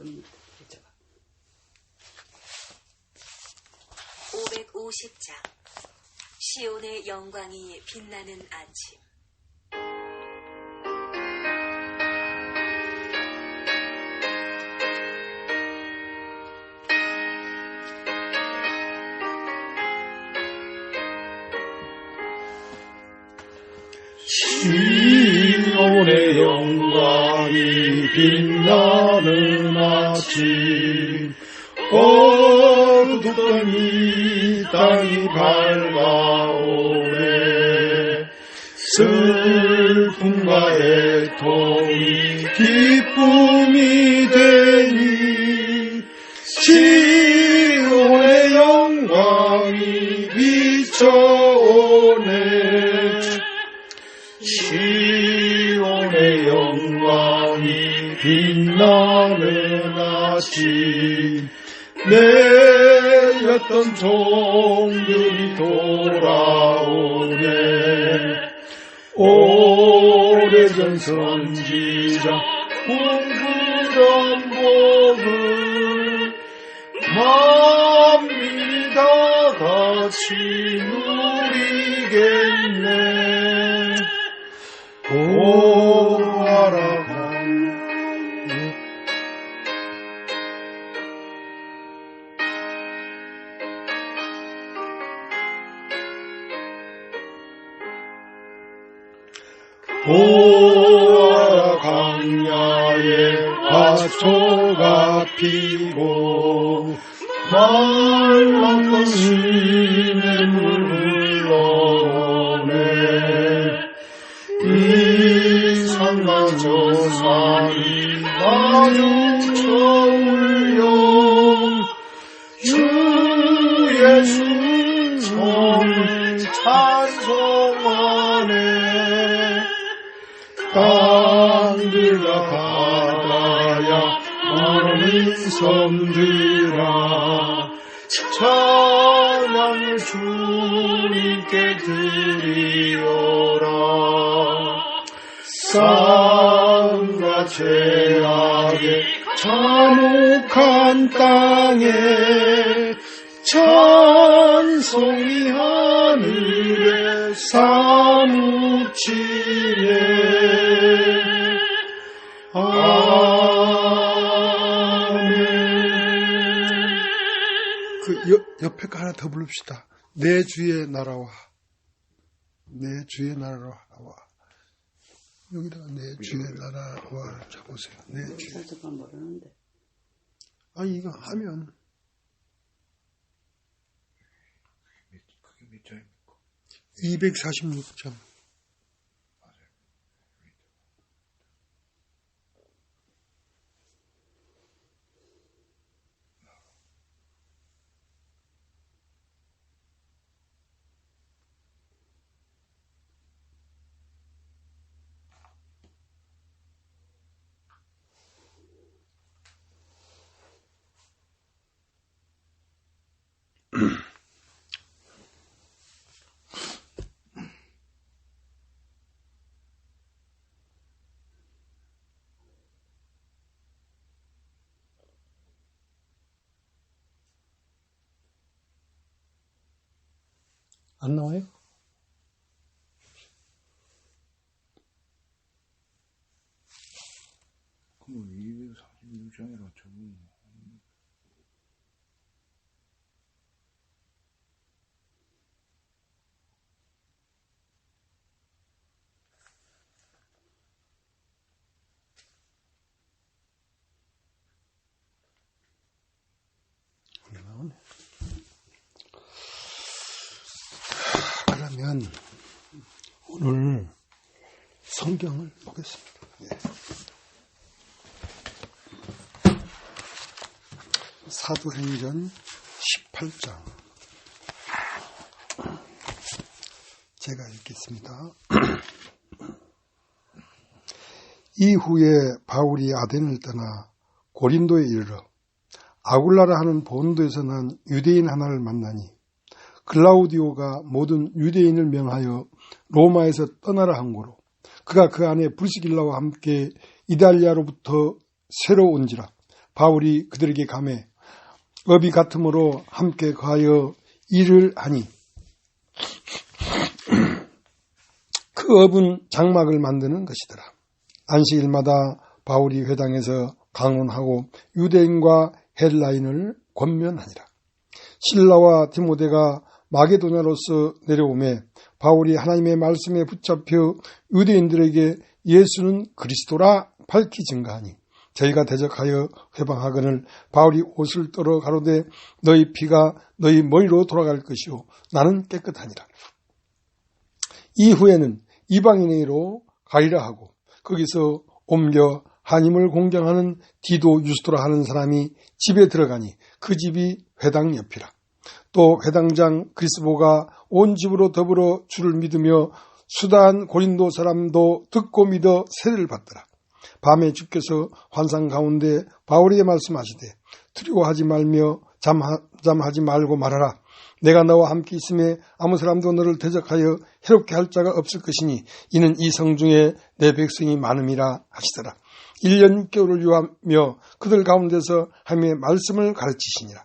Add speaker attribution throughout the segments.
Speaker 1: 번입니다.
Speaker 2: 550장 시온의 영광이 빛나는 아침.
Speaker 3: 시온의 영광이 빛나는 아침, 어둡던 이 땅이 밝아오네. 슬픔과 애통이 기쁨이 되니 시온의 영광이 비춰오네. 시온의 영광이 빛나는 아침, 내렸던 종들이 돌아오네. 오래전 선지자 꿈꾸던 복을 만민이 다 같이 누리겠네. 보아라 보아라 광야에 화초가 피고 말랐던 시냇물 흘러오네. 이 산과 저 산이 마주쳐 울려 주 예수 성을 찬송하네. 땅들과 바다야 많은 섬들아 찬양을 주님께 드리오라. 싸움과 죄악의 잔혹한 땅에 찬송이 하늘에 사무치네.
Speaker 4: 옆에 거 하나 더 부릅시다. 내 주의 나라와, 내 주의 나라와. 여기다가 내 주의 나라와 잡으세요. 내 주의. 아니 이거 하면 그게 몇 장입니까? 246장. 안 나와요?
Speaker 3: 그럼 246장이라 저기
Speaker 4: 안 나오네. 그러면 오늘 성경을 보겠습니다. 네. 사도행전 18장 제가 읽겠습니다. 이후에 바울이 아덴을 떠나 고린도에 이르러 아굴라라 하는 본도에서 난 유대인 하나를 만나니 글라우디오가 모든 유대인을 명하여 로마에서 떠나라 한 고로 그가 그 안에 브리스길라와 함께 이달리아로부터 새로 온지라 바울이 그들에게 가매 업이 같음으로 함께 거하여 일을 하니 그 업은 장막을 만드는 것이더라. 안식일마다 바울이 회당에서 강론하고 유대인과 헬라인을 권면하니라. 실라와 디모데가 마게도냐로서 내려오매 바울이 하나님의 말씀에 붙잡혀 유대인들에게 예수는 그리스도라 밝히 증거하니 저희가 대적하여 회방하거늘 바울이 옷을 떨어 가로되 너희 피가 너희 머리로 돌아갈 것이요 나는 깨끗하니라. 이후에는 이방인에게로 가리라 하고 거기서 옮겨 하나님을 공경하는 디도 유스도라 하는 사람이 집에 들어가니 그 집이 회당 옆이라. 또 회당장 그리스보가 온 집으로 더불어 주를 믿으며 수다한 고린도 사람도 듣고 믿어 세례를 받더라. 밤에 주께서 환상 가운데 바울에게 말씀하시되 두려워하지 말며 잠하지 말고 말하라. 내가 너와 함께 있음에 아무 사람도 너를 대적하여 해롭게 할 자가 없을 것이니 이는 이 성중에 내 백성이 많음이라 하시더라. 1년 6개월을 유하며 그들 가운데서 하나님의 말씀을 가르치니라.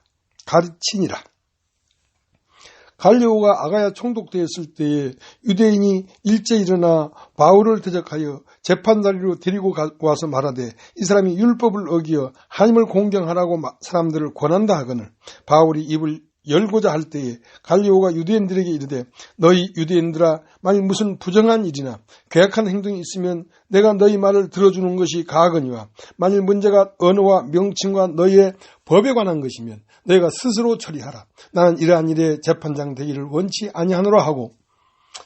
Speaker 4: 갈리오가 아가야 총독되었을 때에 유대인이 일제 일어나 바울을 대적하여 재판자리로 데리고 와서 말하되 이 사람이 율법을 어기어 하나님을 공경하라고 사람들을 권한다 하거늘 바울이 입을 열고자 할 때에 갈리오가 유대인들에게 이르되 너희 유대인들아 만일 무슨 부정한 일이나 괴악한 행동이 있으면 내가 너희 말을 들어주는 것이 가하거니와 만일 문제가 언어와 명칭과 너희의 법에 관한 것이면 너희가 스스로 처리하라. 나는 이러한 일에 재판장 되기를 원치 아니하노라 하고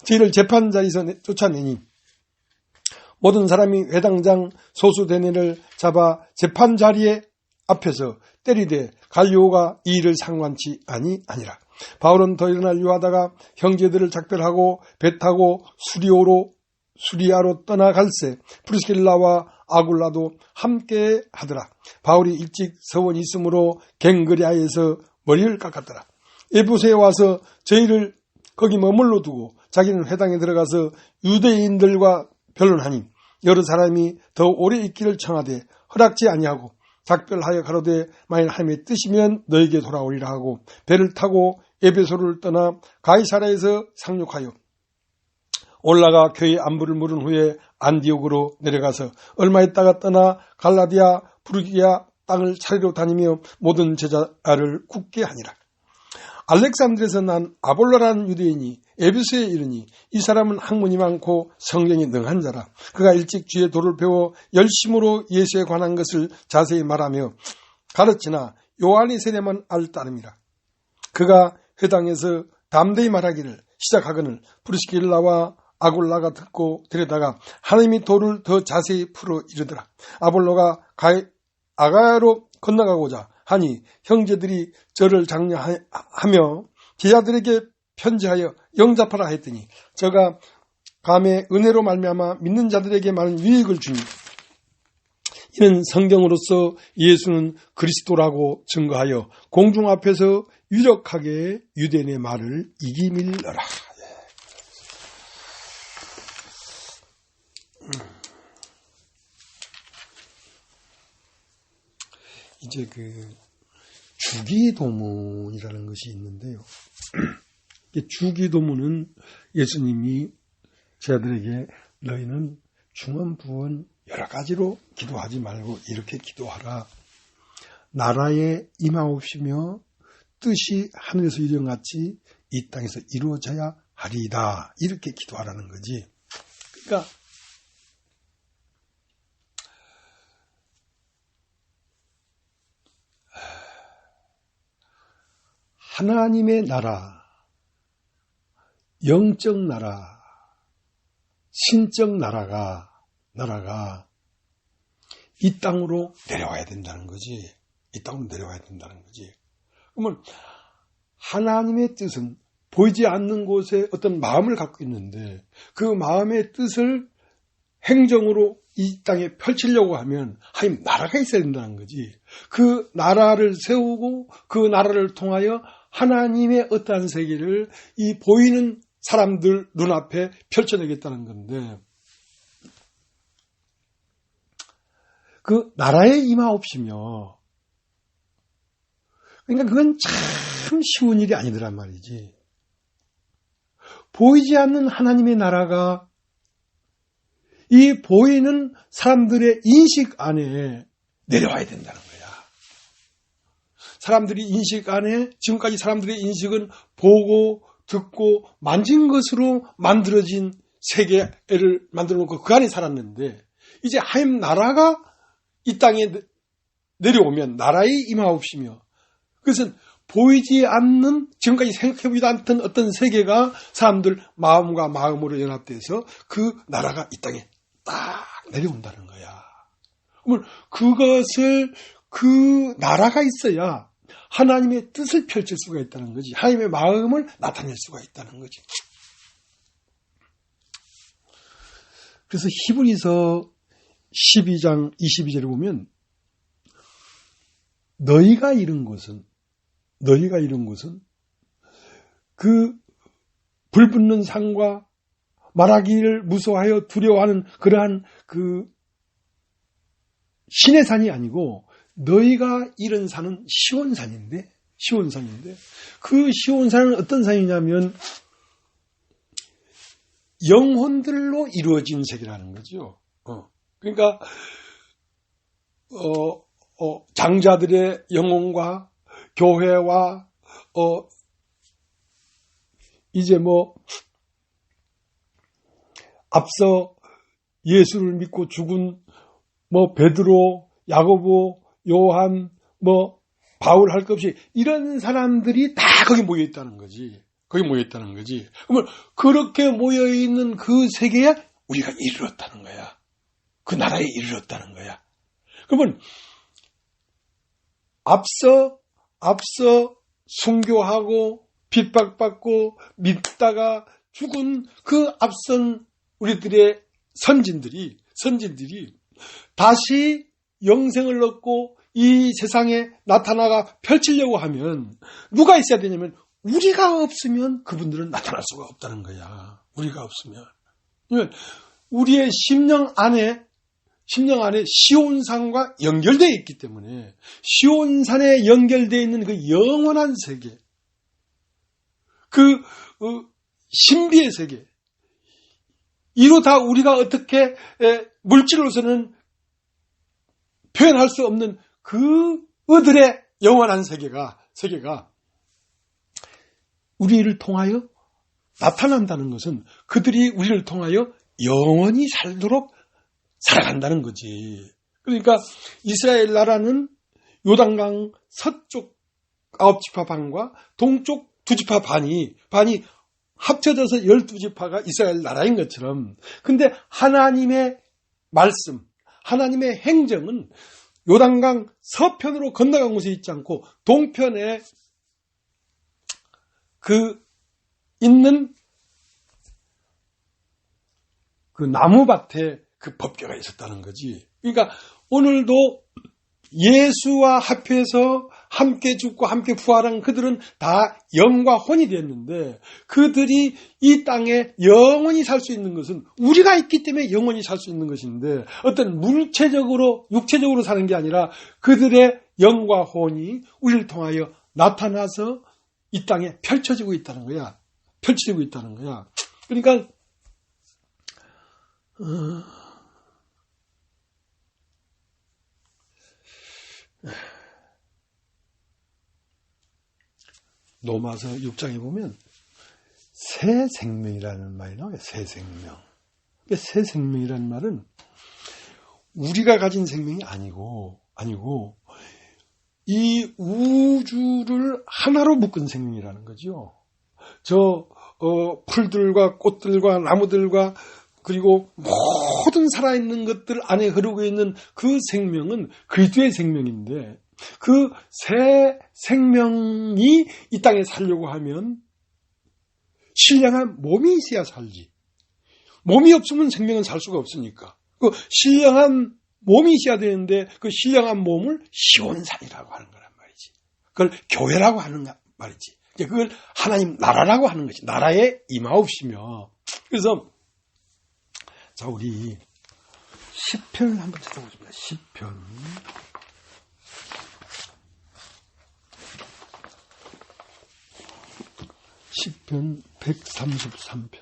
Speaker 4: 저희를 재판자리에서 쫓아내니 모든 사람이 회당장 소수대내를 잡아 재판자리에 앞에서 때리되 갈리오가 이 일을 상관치 아니하니라. 바울은 더 일어나 유하다가 형제들을 작별하고 배 타고 수리아로 떠나갈새 프리스길라와 아굴라도 함께 하더라. 바울이 일찍 서원이 있으므로 갱그리아에서 머리를 깎았더라. 에베소에 와서 저희를 거기 머물러 두고 자기는 회당에 들어가서 유대인들과 변론하니 여러 사람이 더 오래 있기를 청하되 허락지 아니하고 작별하여 가로되 만일 하나님의 뜻이면 너에게 돌아오리라 하고 배를 타고 에베소를 떠나 가이사라에서 상륙하여 올라가 교회 안부를 물은 후에 안디옥으로 내려가서 얼마 있다가 떠나 갈라디아 부르기아 땅을 차례로 다니며 모든 제자를 굳게 하니라. 알렉산드에서 난 아볼로라는 유대인이 에베소에 이르니 이 사람은 학문이 많고 성경이 능한 자라. 그가 일찍 주의 도를 배워 열심으로 예수에 관한 것을 자세히 말하며 가르치나 요한의 세례만 알 따름이라. 그가 회당에서 담대히 말하기를 시작하거늘 프리스길라와 아굴라가 듣고 들여다가 하나님이 도를 더 자세히 풀어 이르더라. 아볼로가 아가야로 건너가고자 하니 형제들이 저를 장려하며 제자들에게 편지하여 영접하라 했더니 저가 감에 은혜로 말미암아 믿는 자들에게 많은 유익을 주니 이는 성경으로서 예수는 그리스도라고 증거하여 공중 앞에서 유력하게 유대인의 말을 이기밀러라. 이제 주기도문이라는 것이 있는데요. 주기도문은 예수님이 제자들에게 너희는 중언부언 여러 가지로 기도하지 말고 이렇게 기도하라. 나라에 임하옵시며 뜻이 하늘에서 이루어같이 이 땅에서 이루어져야 하리이다. 이렇게 기도하라는 거지. 그러니까 하나님의 나라, 영적 나라, 신적 나라가 이 땅으로 내려와야 된다는 거지. 이 땅으로 내려와야 된다는 거지. 그러면 하나님의 뜻은 보이지 않는 곳에 어떤 마음을 갖고 있는데 그 마음의 뜻을 행정으로 이 땅에 펼치려고 하면 하나님 나라가 있어야 된다는 거지. 그 나라를 세우고 그 나라를 통하여 하나님의 어떠한 세계를 이 보이는 사람들 눈앞에 펼쳐내겠다는 건데 그 나라에 임하옵시며 그러니까 그건 참 쉬운 일이 아니더란 말이지. 보이지 않는 하나님의 나라가 이 보이는 사람들의 인식 안에 내려와야 된다는 거야. 사람들이 인식 안에, 지금까지 사람들의 인식은 보고 듣고 만진 것으로 만들어진 세계를 만들어 놓고 그 안에 살았는데, 이제 하나님 나라가 이 땅에 내려오면 나라의 임하옵시며, 그것은 보이지 않는, 지금까지 생각해보지도 않던 어떤 세계가 사람들 마음과 마음으로 연합돼서 그 나라가 이 땅에 딱 내려온다는 거야. 그러면 그것을, 그 나라가 있어야 하나님의 뜻을 펼칠 수가 있다는 거지. 하나님의 마음을 나타낼 수가 있다는 거지. 그래서 히브리서 12장 22절에 보면 너희가 이룬 것은 그 불붙는 산과 말하기를 무서워하여 두려워하는 그러한 그 신의 산이 아니고 너희가 이룬 산은 시온산인데 그 시온산은 어떤 산이냐면 영혼들로 이루어진 세계라는 거죠. 그러니까 장자들의 영혼과 교회와 이제 앞서 예수를 믿고 죽은 베드로, 야고보, 요한, 바울 할 것 없이 이런 사람들이 다 거기 모여 있다는 거지. 그러면 그렇게 모여 있는 그 세계에 우리가 이르렀다는 거야. 그 나라에 이르렀다는 거야. 그러면 앞서 순교하고 핍박받고 믿다가 죽은 그 앞선 우리들의 선진들이 다시 영생을 얻고 이 세상에 나타나가 펼치려고 하면 누가 있어야 되냐면 우리가 없으면 그분들은 나타날 수가 없다는 거야. 우리가 없으면. 우리의 심령 안에 시온산과 연결되어 있기 때문에 시온산에 연결되어 있는 그 영원한 세계, 그 신비의 세계, 이로 다 우리가 어떻게 물질로서는 표현할 수 없는 그들의 영원한 세계가 우리를 통하여 나타난다는 것은 그들이 우리를 통하여 영원히 살도록 살아간다는 거지. 그러니까 이스라엘 나라는 요단강 서쪽 9지파 반과 동쪽 2지파 반이 합쳐져서 12지파가 이스라엘 나라인 것처럼, 근데 하나님의 말씀, 하나님의 행정은 요단강 서편으로 건너간 곳에 있지 않고 동편에 있는 그 나무밭에 그 법궤가 있었다는 거지. 그러니까 오늘도 예수와 합해서 함께 죽고 함께 부활한 그들은 다 영과 혼이 되었는데, 그들이 이 땅에 영원히 살 수 있는 것은 우리가 있기 때문에 영원히 살 수 있는 것인데, 어떤 물체적으로 육체적으로 사는 게 아니라 그들의 영과 혼이 우리를 통하여 나타나서 이 땅에 펼쳐지고 있다는 거야. 그러니까 로마서 6장에 보면 새 생명이라는 말이 나와요. 새 생명. 새 생명이라는 말은 우리가 가진 생명이 아니고 이 우주를 하나로 묶은 생명이라는 거죠. 풀들과 꽃들과 나무들과 그리고 모든 살아있는 것들 안에 흐르고 있는 그 생명은 그리스도의 생명인데, 그 새 생명이 이 땅에 살려고 하면 신령한 몸이 있어야 살지. 몸이 없으면 생명은 살 수가 없으니까. 그 신령한 몸이 있어야 되는데, 그 신령한 몸을 시온산이라고 하는 거란 말이지. 그걸 교회라고 하는 말이지. 그걸 하나님 나라라고 하는 것이, 나라에 임하옵시며. 그래서 자, 우리 시편을 한번 찾아보겠습니다. 시편 시편 133편.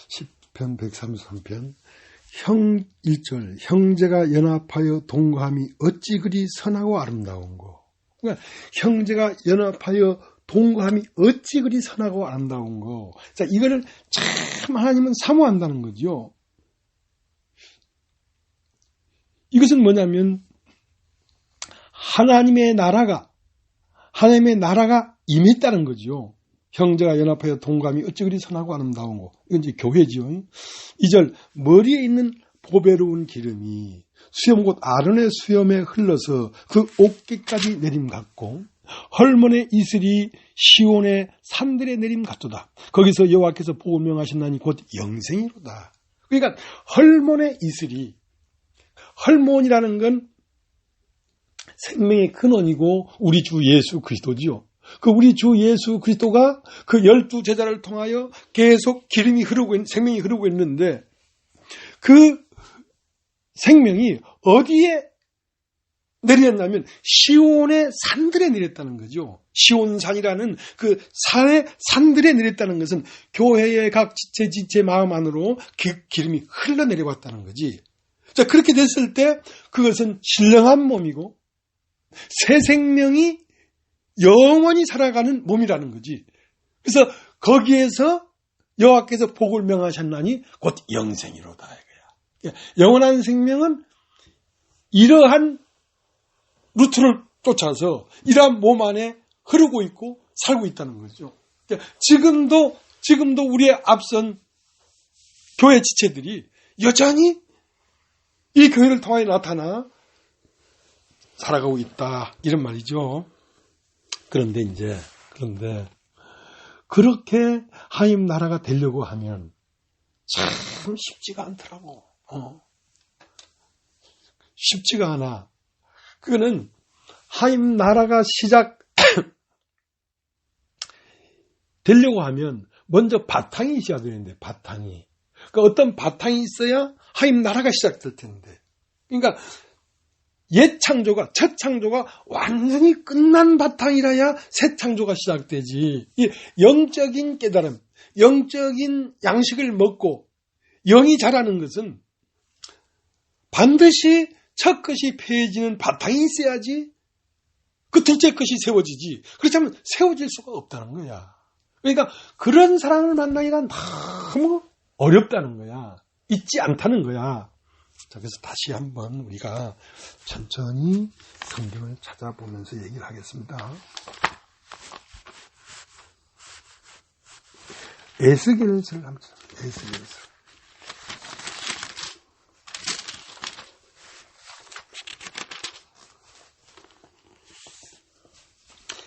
Speaker 4: 시편 133편. 1절, 형제가 연합하여 동거함이 어찌 그리 선하고 아름다운고. 그러니까 형제가 연합하여 동거함이 어찌 그리 선하고 아름다운고. 자, 이거를 참 하나님은 사모한다는 거죠. 이것은 뭐냐면 하나님의 나라가 임했다는 거죠. 형제가 연합하여 동감이 어찌 그리 선하고 아름다운고. 이건 이제 교회지요. 2절, 머리에 있는 보배로운 기름이 수염 곧 아론의 수염에 흘러서 그 어깨까지 내림 같고 헐몬의 이슬이 시온의 산들에 내림 같도다. 거기서 여호와께서 복을 명하신다니 곧 영생이로다. 그러니까 헐몬의 이슬이, 헐몬이라는 건 생명의 근원이고 우리 주 예수 그리스도지요. 그 우리 주 예수 그리스도가 그 12제자를 통하여 계속 기름이 흐르고 생명이 흐르고 있는데 그 생명이 어디에 내렸냐면 시온의 산들에 내렸다는 거죠. 시온산이라는 그 산들에 내렸다는 것은 교회의 각 지체 마음 안으로 기름이 흘러내려왔다는 거지. 자, 그렇게 됐을 때 그것은 신령한 몸이고 새 생명이 영원히 살아가는 몸이라는 거지. 그래서 거기에서 여호와께서 복을 명하셨나니 곧 영생이로다 이거야. 영원한 생명은 이러한 루트를 쫓아서 이러한 몸 안에 흐르고 있고 살고 있다는 거죠. 지금도 우리의 앞선 교회 지체들이 여전히 이 교회를 통하여 나타나 살아가고 있다 이런 말이죠. 그런데 그렇게 하나님 나라가 되려고 하면 참 쉽지가 않더라고. 쉽지가 않아. 그거는 하나님 나라가 시작 되려고 하면 먼저 바탕이 있어야 되는데 바탕이. 그러니까 어떤 바탕이 있어야 하나님 나라가 시작될 텐데. 그러니까 옛 창조가, 첫 창조가 완전히 끝난 바탕이라야 새 창조가 시작되지. 이 영적인 깨달음, 영적인 양식을 먹고 영이 자라는 것은 반드시 첫 것이 폐해지는 바탕이 있어야지 그 둘째 것이 세워지지. 그렇지 않으면 세워질 수가 없다는 거야. 그러니까 그런 사람을 만나기가 너무 어렵다는 거야. 있지 않다는 거야. 자, 그래서 다시 한번 우리가 천천히 성경을 찾아보면서 얘기를 하겠습니다. 에스겔서를 한번 찾아보세요. 에스겔서.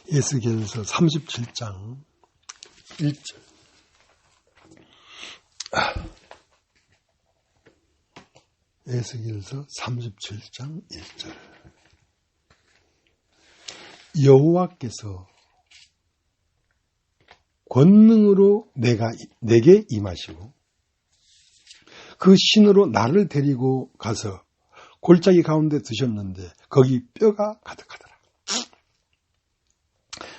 Speaker 4: 에스겔서 37장 1절. 에스겔서 37장 1절. 여호와께서 권능으로 내게 임하시고 그 신으로 나를 데리고 가서 골짜기 가운데 드셨는데 거기 뼈가 가득하더라.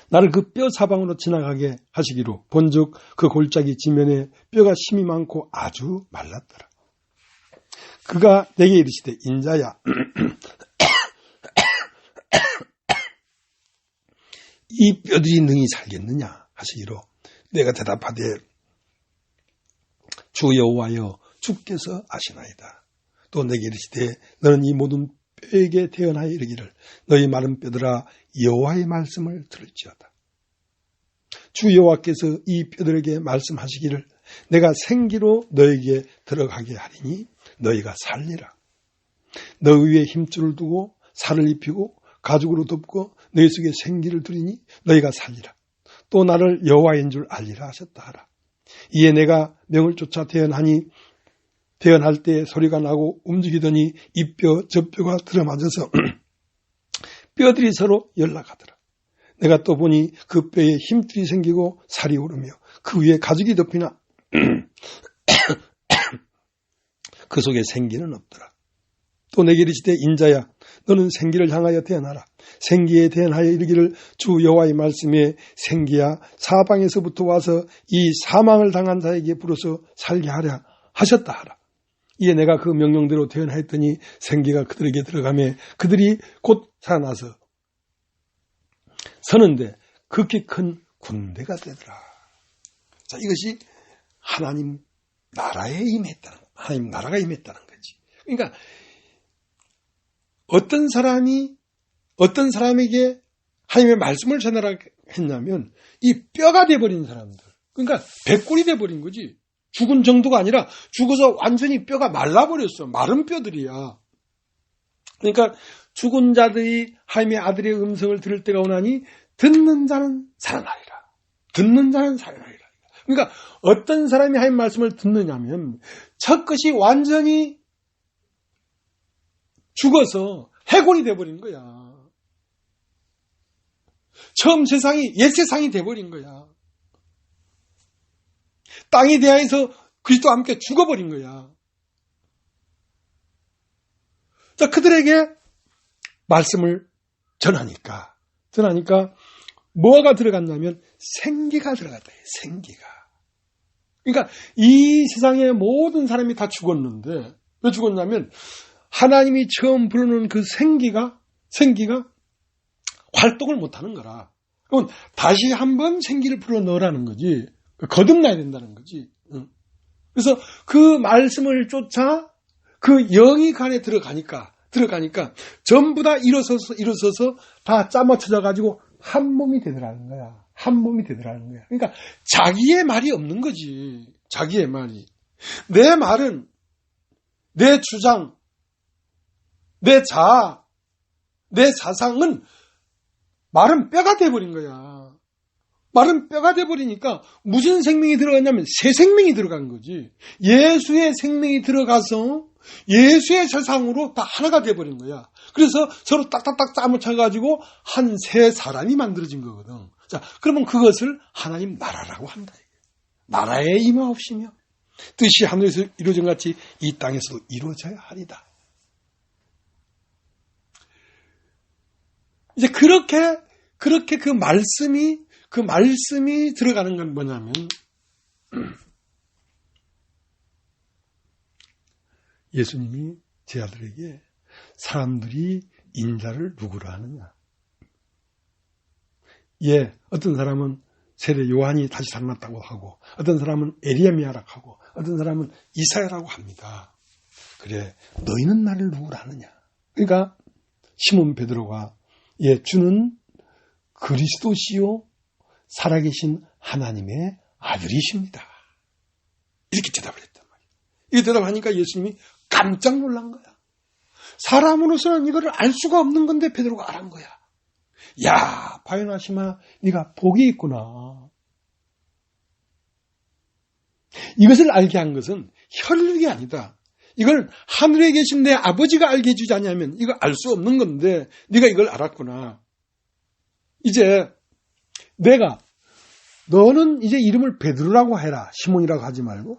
Speaker 4: 나를 그 뼈 사방으로 지나가게 하시기로 본즉 그 골짜기 지면에 뼈가 심이 많고 아주 말랐더라. 그가 내게 이르시되 인자야 이 뼈들이 능히 살겠느냐 하시기로 내가 대답하되 주 여호와여 주께서 아시나이다. 또 내게 이르시되 너는 이 모든 뼈에게 대언하여 이르기를 너희 마른 뼈들아 여호와의 말씀을 들을지어다. 주 여호와께서 이 뼈들에게 말씀하시기를 내가 생기로 너에게 들어가게 하리니 너희가 살리라. 너 위에 힘줄을 두고 살을 입히고 가죽으로 덮고 너희 속에 생기를 두리니 너희가 살리라. 또 나를 여호와인 줄 알리라 하셨다 하라. 이에 내가 명을 쫓아 대언할 때 소리가 나고 움직이더니 이 뼈 저 뼈가 들어맞아서 뼈들이 서로 연락하더라. 내가 또 보니 그 뼈에 힘줄이 생기고 살이 오르며 그 위에 가죽이 덮이나 그 속에 생기는 없더라. 또 내게 이르시되 인자야 너는 생기를 향하여 대언하라. 생기에 대언하여 이르기를 주 여호와의 말씀에 생기야 사방에서부터 와서 이 사망을 당한 자에게 불어서 살게 하랴 하셨다 하라. 이에 내가 그 명령대로 대언하였더니 생기가 그들에게 들어가매 그들이 곧 살아나서 서는데 극히 큰 군대가 되더라. 자, 이것이 하나님 나라에 임했다는 거. 하나님 나라가 임했다는 거지. 그러니까 어떤 사람에게 하나님의 말씀을 전하라 했냐면 이 뼈가 돼버린 사람들. 그러니까 백골이 돼버린 거지. 죽은 정도가 아니라 죽어서 완전히 뼈가 말라버렸어. 마른 뼈들이야. 그러니까 죽은 자들이 하나님의 아들의 음성을 들을 때가 오나니 듣는 자는 살아나리라. 듣는 자는 살아나리라. 그러니까 어떤 사람이 하나님 말씀을 듣느냐면 첫것이 완전히 죽어서 해골이 돼버린 거야. 처음 세상이 옛 세상이 돼버린 거야. 땅에 대하여서 그리스도와 함께 죽어버린 거야. 자, 그들에게 말씀을 전하니까 뭐가 들어갔냐면 생기가 들어갔다. 생기가. 그러니까 이 세상의 모든 사람이 다 죽었는데 왜 죽었냐면 하나님이 처음 불어넣은 그 생기가 활동을 못하는 거라. 그럼 다시 한번 생기를 불어넣으라는 거지. 거듭나야 된다는 거지. 그래서 그 말씀을 쫓아 그 영이 간에 들어가니까 전부 다 일어서서 다 짜맞춰져 가지고 한 몸이 되더라는 거야. 한 몸이 되더라는 거야. 그러니까 자기의 말이 없는 거지. 자기의 말이. 내 말은 내 주장, 내 자아, 내 사상은 말은 뼈가 돼버린 거야. 말은 뼈가 돼버리니까 무슨 생명이 들어갔냐면 새 생명이 들어간 거지. 예수의 생명이 들어가서 예수의 세상으로 다 하나가 돼버린 거야. 그래서 서로 딱딱딱 짜맞춰가지고 한 새 사람이 만들어진 거거든. 자, 그러면 그것을 하나님 나라라고 한다. 나라에 임하옵시며 뜻이 하늘에서 이루어진 같이 이 땅에서도 이루어져야 하리다. 이제 그렇게 그 말씀이 들어가는 건 뭐냐면 예수님이 제 아들에게 사람들이 인자를 누구로 하느냐. 예, 어떤 사람은 세례 요한이 다시 살아났다고 하고 어떤 사람은 에리야라고 하고 어떤 사람은 이사야라고 합니다. 그래, 너희는 나를 누구로 하느냐. 그러니까 시몬 베드로가 예, 주는 그리스도시요 살아계신 하나님의 아들이십니다. 이렇게 대답을 했단 말이에요. 이 대답하니까 예수님이 깜짝 놀란 거야. 사람으로서는 이거를 알 수가 없는 건데 베드로가 알은 거야. 야, 바요나시마, 네가 복이 있구나. 이것을 알게 한 것은 혈육이 아니다. 이걸 하늘에 계신 내 아버지가 알게 해주지 않냐면 이거 알 수 없는 건데 네가 이걸 알았구나. 이제 너는 이제 이름을 베드로라고 해라. 시몬이라고 하지 말고.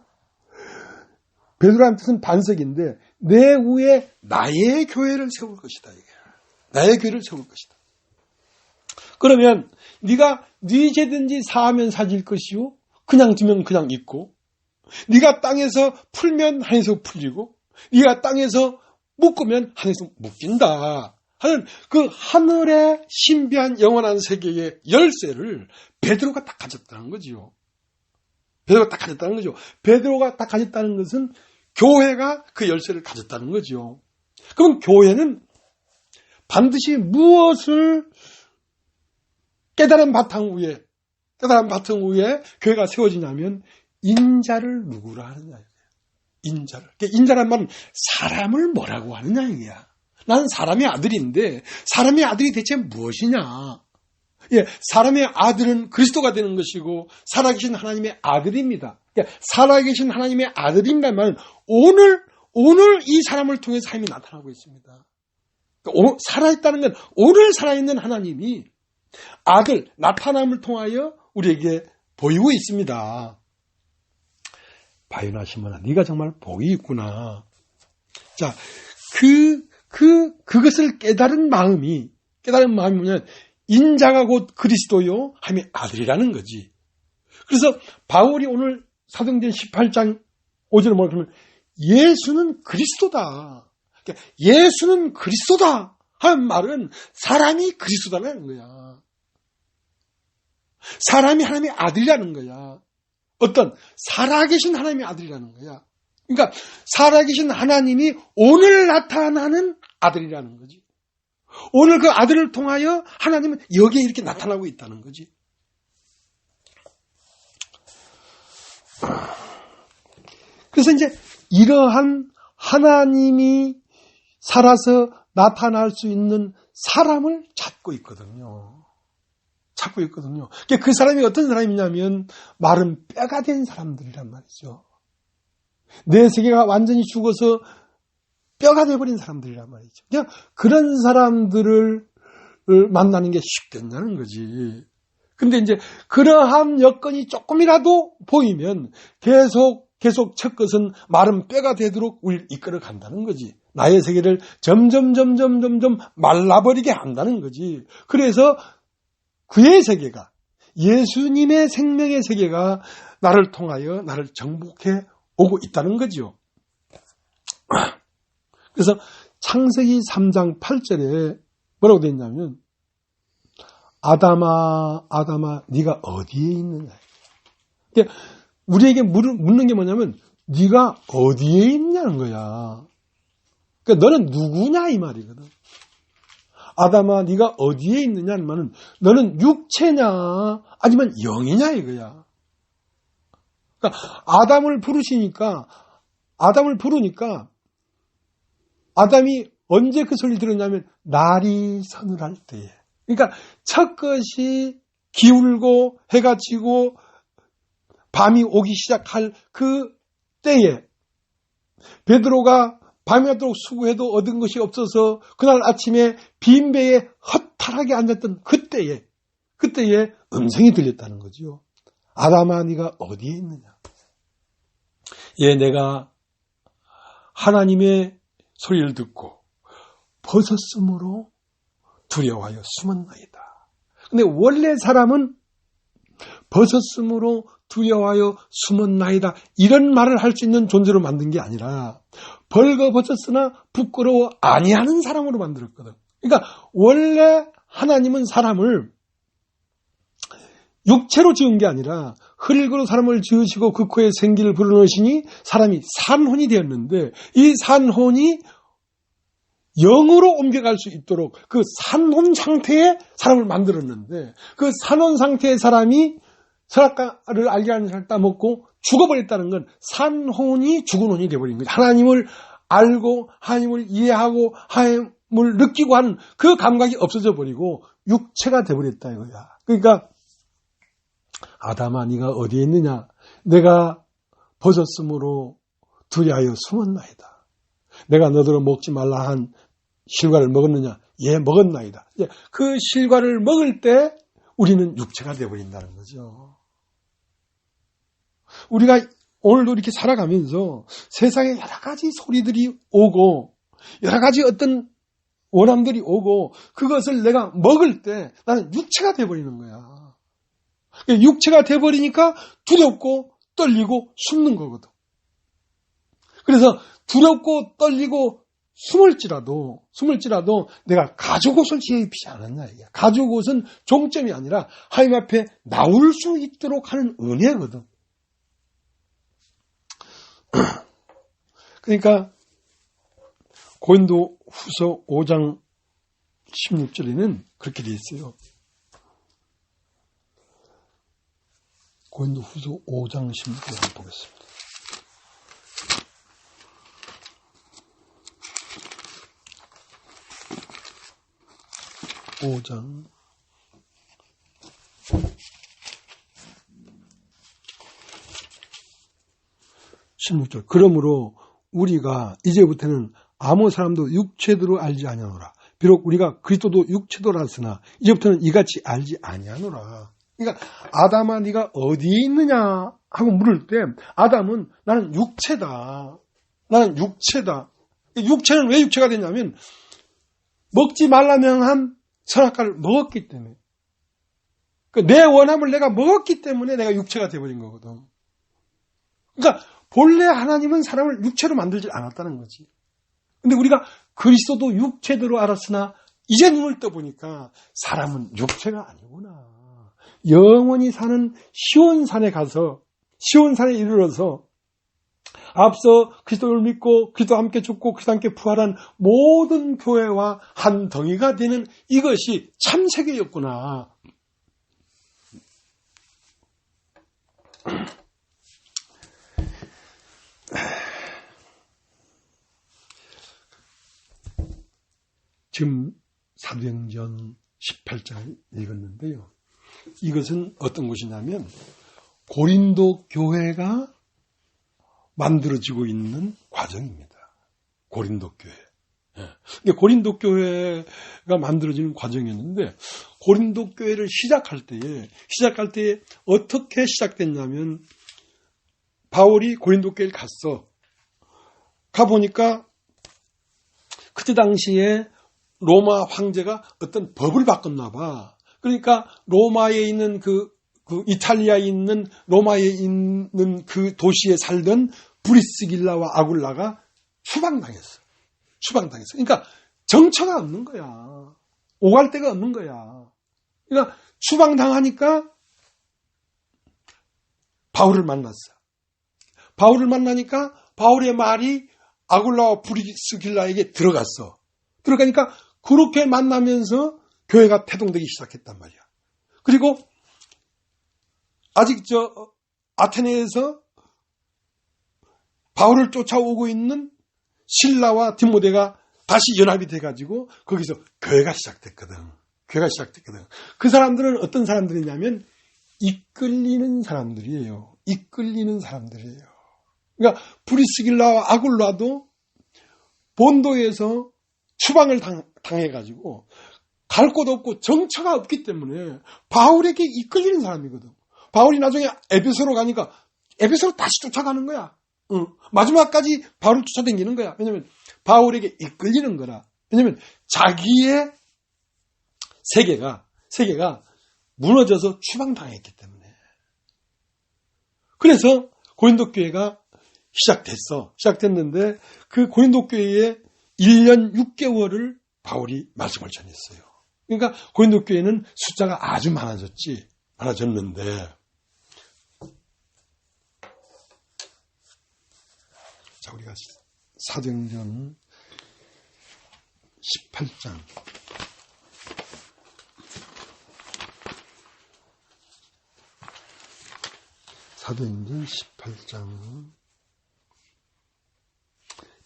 Speaker 4: 베드로라는 뜻은 반석인데 내 위에 나의 교회를 세울 것이다. 이게. 나의 교회를 세울 것이다. 그러면 네가 네 죄든지 사하면 사질 것이요 그냥 두면 그냥 있고 네가 땅에서 풀면 하늘에서 풀리고 네가 땅에서 묶으면 하늘에서 묶인다 하는 그 하늘의 신비한 영원한 세계의 열쇠를 베드로가 딱 가졌다는 거지요. 베드로가 딱 가졌다는 거죠. 베드로가 딱 가졌다는 것은 교회가 그 열쇠를 가졌다는 거죠. 그럼 교회는 반드시 무엇을 깨달은 바탕 위에 교회가 세워지냐면 인자를 누구라 하느냐. 인자를. 인자란 말은 사람을 뭐라고 하느냐 이거야. 나는 사람의 아들인데 사람의 아들이 대체 무엇이냐. 예, 사람의 아들은 그리스도가 되는 것이고 살아계신 하나님의 아들입니다. 살아계신 하나님의 아들인다는 말은 오늘 이 사람을 통해서 하나님이 나타나고 있습니다. 살아있다는 건 오늘 살아있는 하나님이 아들 나타남을 통하여 우리에게 보이고 있습니다. 바요나 시몬아, 네가 정말 복이 있구나. 자, 그것을 깨달은 마음이 뭐냐면, 인자가 곧 그리스도요, 하며 아들이라는 거지. 그래서 바울이 오늘 사도행전 18장 5절에 뭐라고 하면, 예수는 그리스도다. 그러니까 예수는 그리스도다 하는 말은 사람이 그리스도다는 거야. 사람이 하나님의 아들이라는 거야. 어떤 살아계신 하나님의 아들이라는 거야. 그러니까 살아계신 하나님이 오늘 나타나는 아들이라는 거지. 오늘 그 아들을 통하여 하나님은 여기에 이렇게 나타나고 있다는 거지. 그래서 이제 이러한 하나님이 살아서 나타날 수 있는 사람을 찾고 있거든요. 그 사람이 어떤 사람이냐면 마른 뼈가 된 사람들이란 말이죠. 내 세계가 완전히 죽어서 뼈가 돼버린 사람들이란 말이죠. 그냥 그런 사람들을 만나는 게 쉽겠냐는 거지. 근데 이제 그러한 여건이 조금이라도 보이면 계속 첫 것은 마른 뼈가 되도록 우리를 이끌어 간다는 거지. 나의 세계를 점점 말라버리게 한다는 거지. 그래서 그의 세계가, 예수님의 생명의 세계가 나를 통하여 나를 정복해 오고 있다는 거죠. 그래서 창세기 3장 8절에 뭐라고 되어 있냐면, 아담아 네가 어디에 있느냐. 그러니까 우리에게 묻는 게 뭐냐면, 네가 어디에 있냐는 거야. 그러니까 너는 누구냐 이 말이거든. 아담아 네가 어디에 있느냐는 말은 너는 육체냐 아니면 영이냐 이거야. 그러니까 아담을 부르니까 아담이 언제 그 소리를 들었냐면 날이 서늘할 때에. 그러니까 첫 것이 기울고 해가 지고 밤이 오기 시작할 그 때에 베드로가 밤이도록 수고해도 얻은 것이 없어서 그날 아침에 빈배에 허탈하게 앉았던 그때에 음성이 들렸다는 거죠. 아담아 네가 어디에 있느냐. 내가 하나님의 소리를 듣고 벗었으므로 두려워하여 숨었나이다. 근데 원래 사람은 벗었으므로 두려워하여 숨었나이다 이런 말을 할 수 있는 존재로 만든 게 아니라 벌거벗었으나 부끄러워 아니하는 사람으로 만들었거든. 그러니까 원래 하나님은 사람을 육체로 지은 게 아니라 흙으로 사람을 지으시고 그 코에 생기를 불어넣으시니 사람이 산혼이 되었는데, 이 산혼이 영으로 옮겨갈 수 있도록 그 산혼 상태에 사람을 만들었는데, 그 산혼 상태의 사람이 선악과를 알게 하는 사람을 따먹고 죽어버렸다는 건 산혼이 죽은 혼이 되어버린 거죠. 하나님을 알고 하나님을 이해하고 하나님을 느끼고 하는 그 감각이 없어져 버리고 육체가 되어버렸다 이거야. 그러니까 아담아 네가 어디에 있느냐. 내가 벗었으므로 두려하여 숨었나이다. 내가 너더러 먹지 말라 한 실과를 먹었느냐. 먹었나이다. 그 실과를 먹을 때 우리는 육체가 되어버린다는 거죠. 우리가 오늘도 이렇게 살아가면서 세상에 여러 가지 소리들이 오고 여러 가지 어떤 원함들이 오고 그것을 내가 먹을 때 나는 육체가 되어버리는 거야. 육체가 되어버리니까 두렵고 떨리고 숨는 거거든. 그래서 두렵고 떨리고 숨을지라도 내가 가죽옷을 입히지 않았냐. 가죽옷은 종점이 아니라 하나님 앞에 나올 수 있도록 하는 은혜거든. 그러니까 고린도 후서 5장 16절에는 그렇게 되어 있어요. 고린도 후서 5장 16절 한번 보겠습니다. (5장) 16절. 그러므로 우리가 이제부터는 아무 사람도 육체대로 알지 아니하노라. 비록 우리가 그리스도도 육체도라 했으나 이제부터는 이같이 알지 아니하노라. 그러니까 아담아 네가 어디에 있느냐 하고 물을 때 아담은 나는 육체다. 나는 육체다. 육체는 왜 육체가 됐냐면 먹지 말라 명한 선악과를 먹었기 때문에. 내 원함을 내가 먹었기 때문에 내가 육체가 되어버린 거거든. 그러니까 본래 하나님은 사람을 육체로 만들지 않았다는 거지. 근데 우리가 그리스도도 육체대로 알았으나 이제 눈을 떠보니까 사람은 육체가 아니구나. 영원히 사는 시온산에 가서 시온산에 이르러서 앞서 그리스도를 믿고 그리스도와 함께 죽고 그리스도와 함께 부활한 모든 교회와 한 덩이가 되는 이것이 참 세계였구나. 지금 사도행전 18장을 읽었는데요. 이것은 어떤 것이냐면 고린도 교회가 만들어지고 있는 과정입니다. 고린도 교회. 근데 고린도 교회가 만들어지는 과정이었는데 고린도 교회를 시작할 때에 어떻게 시작됐냐면 바울이 고린도 교회를 갔어. 가보니까 그때 당시에 로마 황제가 어떤 법을 바꿨나 봐. 그러니까 로마에 있는 이탈리아에 있는 로마에 있는 그 도시에 살던 브리스길라와 아굴라가 추방당했어. 그러니까 정처가 없는 거야. 오갈 데가 없는 거야. 그러니까 추방당하니까 바울을 만났어. 바울을 만나니까 바울의 말이 아굴라와 브리스길라에게 들어갔어. 들어가니까 그렇게 만나면서 교회가 태동되기 시작했단 말이야. 그리고 아직 아테네에서 바울을 쫓아오고 있는 실라와 디모데가 다시 연합이 돼가지고 거기서 교회가 시작됐거든. 그 사람들은 어떤 사람들이냐면 이끌리는 사람들이에요. 그러니까 브리스길라와 아굴라도 본도에서 추방을 당해가지고 갈 곳 없고 정처가 없기 때문에 바울에게 이끌리는 사람이거든. 바울이 나중에 에베소로 가니까 에베소로 다시 쫓아가는 거야. 마지막까지 바울을 쫓아다니는 거야. 왜냐면 바울에게 이끌리는 거라. 왜냐면 자기의 세계가 무너져서 추방당했기 때문에. 그래서 고린도 교회가 시작됐는데 그 고린도 교회에 1년 6개월을 바울이 말씀을 전했어요. 그러니까 고린도 교회는 숫자가 아주 많아졌는데 자, 우리가 사도행전 18장 사도행전 18장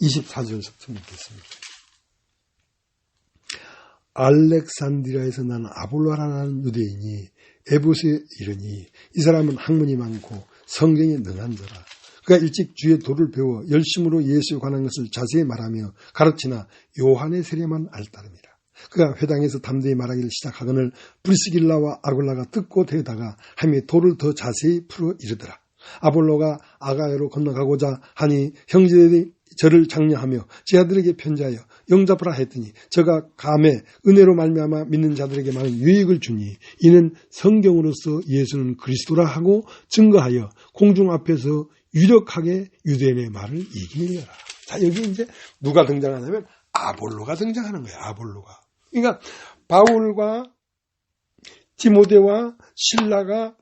Speaker 4: 24절부터 읽겠습니다. 알렉산드리아에서 난 아볼로라는 유대인이 에베소에 이르니 이 사람은 학문이 많고 성경에 능한 자라. 그가 일찍 주의 도를 배워 열심으로 예수에 관한 것을 자세히 말하며 가르치나 요한의 세례만 알따름이라. 그가 회당에서 담대히 말하기를 시작하거늘 브리스길라와 아굴라가 듣고 대다가 하며 도를 더 자세히 풀어 이르더라. 아볼로가 아가야로 건너가고자 하니 형제들이 저를 장려하며 제 아들에게 편지하여 영접하라 했더니 저가 감에 은혜로 말미암아 믿는 자들에게 많은 유익을 주니 이는 성경으로서 예수는 그리스도라 하고 증거하여 공중 앞에서 유력하게 유대인의 말을 이기려라. 자, 여기 이제 누가 등장하냐면 아볼로가 등장하는 거예요. 아볼로가. 그러니까 바울과 디모데와 실라가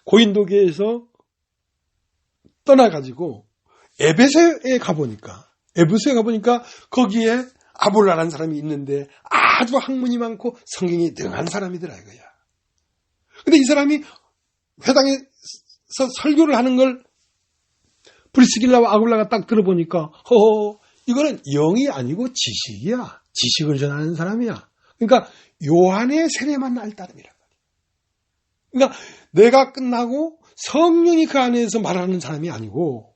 Speaker 4: 고린도교에서 떠나가지고 에베소에 가보니까 거기에 아볼로라는 사람이 있는데 아주 학문이 많고 성경이 능한 사람이더라 이거야. 근데 이 사람이 회당에서 설교를 하는 걸 브리스길라와 아굴라가 딱 들어보니까 이거는 영이 아니고 지식이야. 지식을 전하는 사람이야. 그러니까 요한의 세례만 알 따름이란 말이야. 그러니까 내가 끝나고 성령이 그 안에서 말하는 사람이 아니고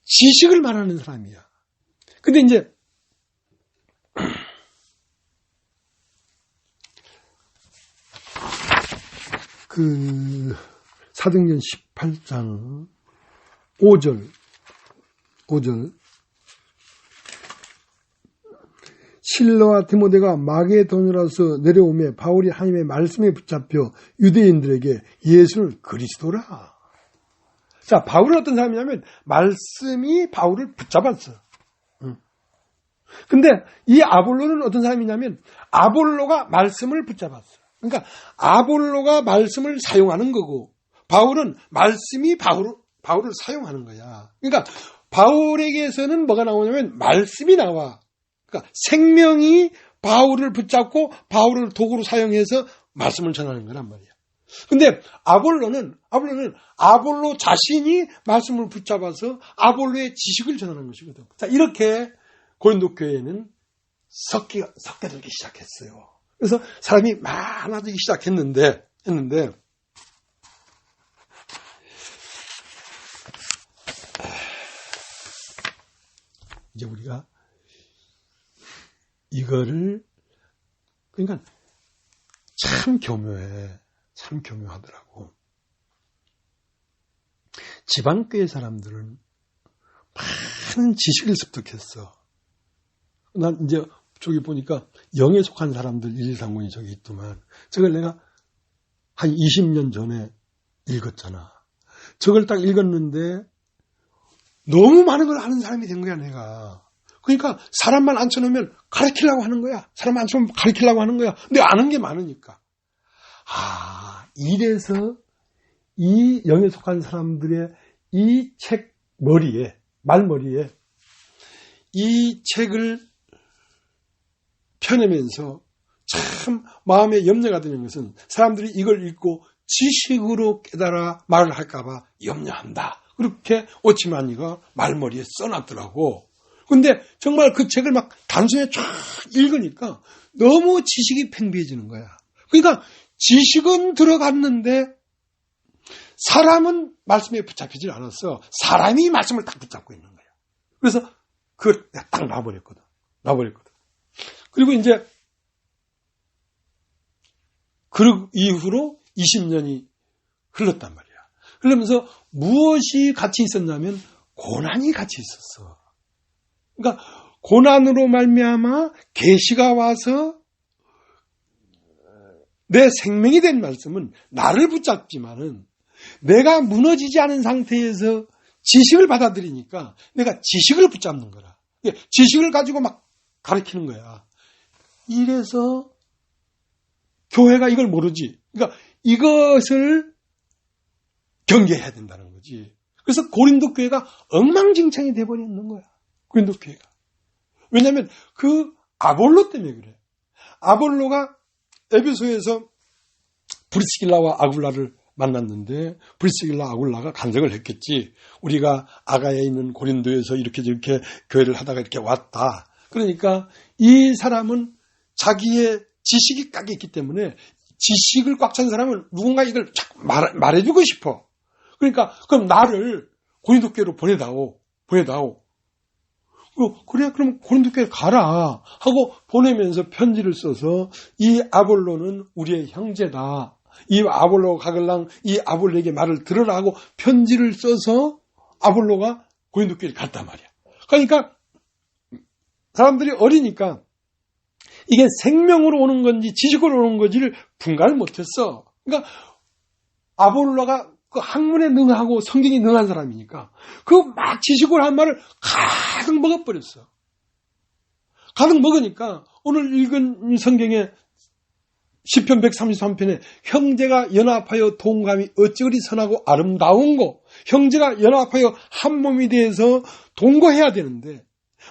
Speaker 4: 지식을 말하는 사람이야. 근데 이제 사도행전 18장 5절 실라와 디모데가 마게도냐로서 내려오매 바울이 하나님의 말씀에 붙잡혀 유대인들에게 예수를 그리스도라. 자, 바울은 어떤 사람이냐면 말씀이 바울을 붙잡았어. 근데 이 아볼로는 어떤 사람이냐면 아볼로가 말씀을 붙잡았어. 그러니까 아볼로가 말씀을 사용하는 거고 바울은 말씀이 바울을 사용하는 거야. 그러니까 바울에게서는 뭐가 나오냐면 말씀이 나와. 그러니까 생명이 바울을 붙잡고 바울을 도구로 사용해서 말씀을 전하는 거란 말이야. 근데 아볼로는 아볼로 자신이 말씀을 붙잡아서 아볼로의 지식을 전하는 것이거든. 자, 이렇게 고린도 교회는 섞여들기 시작했어요. 그래서 사람이 많아지기 시작했는데 이제 우리가 이거를 그러니까 참 교묘하더라고. 지방교회 사람들은 많은 지식을 습득했어. 난 이제 저기 보니까 영에 속한 사람들 1,2,3권이 저기 있더만 저걸 내가 한 20년 전에 읽었잖아. 저걸 딱 읽었는데 너무 많은 걸 아는 사람이 된 거야, 내가. 그러니까 사람만 앉혀놓으면 가르치려고 하는 거야. 사람 앉혀놓으면 가르치려고 하는 거야. 근데 아는 게 많으니까. 이래서 이 영에 속한 사람들의 이 책 말머리에 이 책을 펴내면서 참 마음에 염려가 되는 것은 사람들이 이걸 읽고 지식으로 깨달아 말을 할까봐 염려한다. 그렇게 오치마니가 말머리에 써놨더라고. 근데 정말 그 책을 막 단순히 쫙 읽으니까 너무 지식이 팽배해지는 거야. 그러니까 지식은 들어갔는데 사람은 말씀에 붙잡히질 않았어. 사람이 말씀을 딱 붙잡고 있는 거야. 그래서 그걸 딱 놔버렸거든. 그리고 이제 그 이후로 20년이 흘렀단 말이야. 그러면서 무엇이 같이 있었냐면 고난이 같이 있었어. 그러니까 고난으로 말미암아 계시가 와서 내 생명이 된 말씀은 나를 붙잡지만은 내가 무너지지 않은 상태에서 지식을 받아들이니까 내가 지식을 붙잡는 거라. 지식을 가지고 막 가르치는 거야. 이래서 교회가 이걸 모르지. 그러니까 이것을 경계해야 된다는 거지. 그래서 고린도 교회가 엉망진창이 돼버리는 거야. 고린도 교회가. 왜냐하면 그 아볼로 때문에 그래. 아볼로가 에베소에서 브리스길라와 아굴라를 만났는데 브리스길라 아굴라가 간섭을 했겠지. 우리가 아가야에 있는 고린도에서 이렇게 교회를 하다가 이렇게 왔다. 그러니까 이 사람은 자기의 지식이 꽉 있기 때문에 지식을 꽉 찬 사람은 누군가 이걸 자꾸 말해주고 싶어. 그러니까 그럼 나를 고린도 교회로 보내다오. 그래 그럼 고린도 교회 가라 하고 보내면서 편지를 써서 이 아볼로는 우리의 형제다. 이 아볼로가 가글랑 이 아볼로에게 말을 들으라 하고 편지를 써서 아볼로가 고린도 교회를 갔단 말이야. 그러니까 사람들이 어리니까 이게 생명으로 오는 건지 지식으로 오는 건지를 분간을 못했어. 그러니까 아볼로가 그 학문에 능하고 성경이 능한 사람이니까 그 막 지식으로 한 말을 가득 먹어버렸어. 가득 먹으니까 오늘 읽은 성경에 시편 133편에 형제가 연합하여 동감이 어찌 그리 선하고 아름다운고, 형제가 연합하여 한 몸이 돼서 동거해야 되는데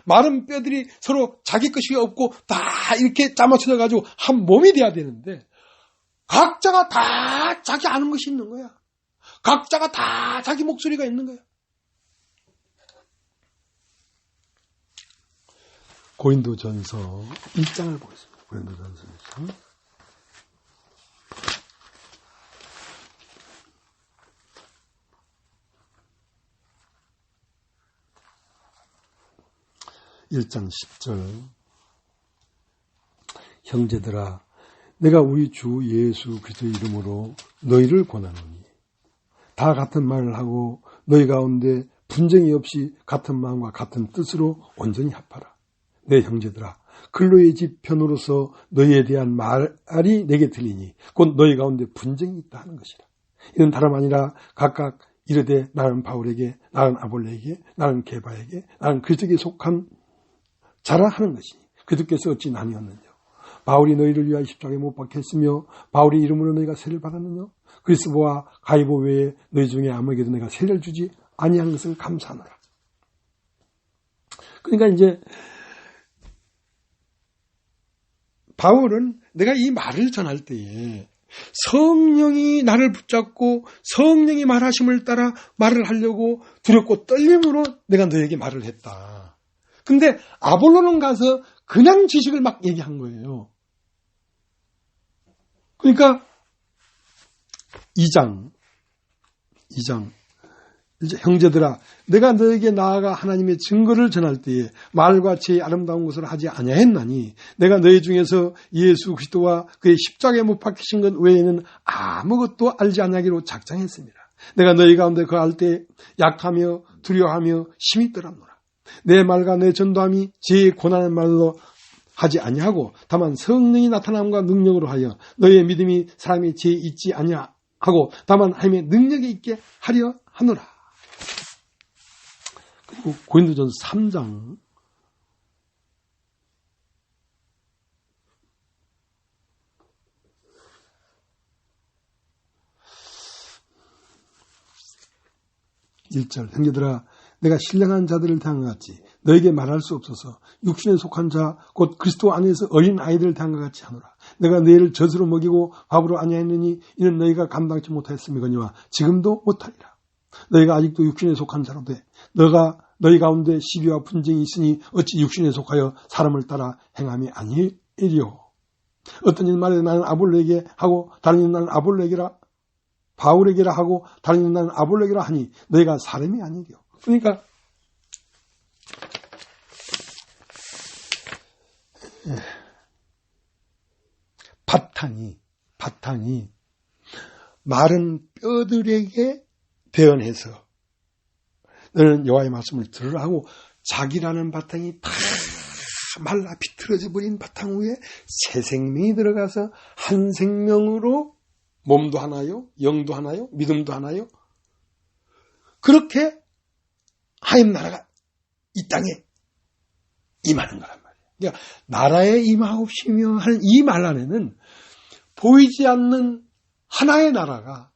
Speaker 4: 마른 뼈들이 서로 자기 것이 없고 다 이렇게 짜맞춰져 가지고 한 몸이 돼야 되는데 각자가 다 자기 아는 것이 있는 거야. 각자가 다 자기 목소리가 있는 거야. 고린도전서 1장을 보겠습니다. 고린도전서 1장. (1장 10절) 형제들아 내가 우리 주 예수 그리스도의 이름으로 너희를 권하노니 다 같은 말을 하고 너희 가운데 분쟁이 없이 같은 마음과 같은 뜻으로 온전히 합하라. 내 형제들아, 근로의 집 편으로서 너희에 대한 말이 내게 들리니 곧 너희 가운데 분쟁이 있다 하는 것이라. 이는 다름 아니라 각각 이르되 나는 바울에게, 나는 아볼레에게, 나는 게바에게, 나는 그리스도에게 속한 자라 하는 것이니 그리스도께서 어찌 나뉘었느냐. 바울이 너희를 위하여 십자가에 못 박혔으며 바울의 이름으로 너희가 세를 받았느냐. 그리스도와 가이보 외에 너희 중에 아무에게도 내가 세를 주지 아니한 것을 감사하노라. 그러니까 이제 바울은 내가 이 말을 전할 때에 성령이 나를 붙잡고 성령이 말하심을 따라 말을 하려고 두렵고 떨림으로 내가 너에게 말을 했다. 근데 아볼로는 가서 그냥 지식을 막 얘기한 거예요. 그러니까 2장 이제 형제들아, 내가 너에게 나아가 하나님의 증거를 전할 때에 말과 제의 아름다운 것을 하지 아니하였나니 내가 너희 중에서 예수 그리스도와 그의 십자가에 못 박히신 것 외에는 아무것도 알지 아니하기로 작정했습니다. 내가 너희 가운데 거할 때 약하며 두려워하며 심히 떨었노라. 내 말과 내 전도함이 제의 고난의 말로 하지 아니하고 다만 성령이 나타남과 능력으로 하여 너희의 믿음이 사람이 제에 있지 아니하고 다만 하나님의 능력이 있게 하려 하노라. 그리고 고린도전서 3장 1절 형제들아, 내가 신령한 자들을 대한 것 같이 너에게 말할 수 없어서 육신에 속한 자 곧 그리스도 안에서 어린 아이들을 대한 것 같이 하노라. 내가 너희를 젖으로 먹이고 밥으로 아니하였느니 이는 너희가 감당치 못하였음이거니와 지금도 못하리라. 너희가 아직도 육신에 속한 자로 돼 너희 가운데 시비와 분쟁이 있으니 어찌 육신에 속하여 사람을 따라 행함이 아니리요. 어떤 일 말에 나는 아볼레에게 하고 다른 일 나는 아볼레에게라 바울에게라 하고 다른 일 나는 아볼레에게라 하니 너희가 사람이 아니리요. 그러니까 바탕이 마른 뼈들에게 대언해서 너는 여호와의 말씀을 들으라 하고 자기라는 바탕이 다 말라 비틀어져 버린 바탕 위에 새 생명이 들어가서 한 생명으로 몸도 하나요, 영도 하나요, 믿음도 하나요. 그렇게 하나님 나라가 이 땅에 임하는 거란 말이에요. 그러니까 나라에 임하옵시며 하는 이 말 안에는 보이지 않는 하나의 나라가